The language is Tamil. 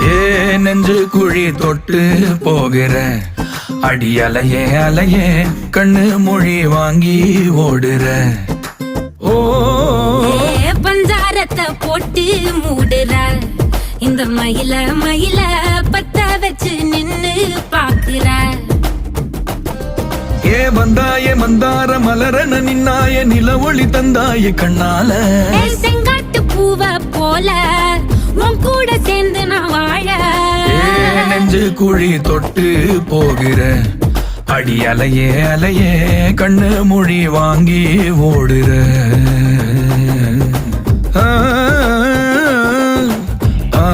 ஏ நெஞ்சு குழி தொட்டு போகிற அடி அலையே அலையே கண்ணு மொழி வாங்கி ஓடுற. ஓ பஞ்சாரத்தை போட்டு மூடுற இந்த மயில மயில பத்த வச்சு நின்னு பாக்குற. ஏ வந்தாய மந்தார மலரன நின்னாய நில ஒளி தந்தாய கண்ணால. செங்காட்டு பூவ போல உன் கூட சேர்ந்து நான் வாழ. நெஞ்சு குழி தொட்டு போகிற அடி அலையே அலையே கண்ணு மொழி வாங்கி ஓடுற. ஆ ஆ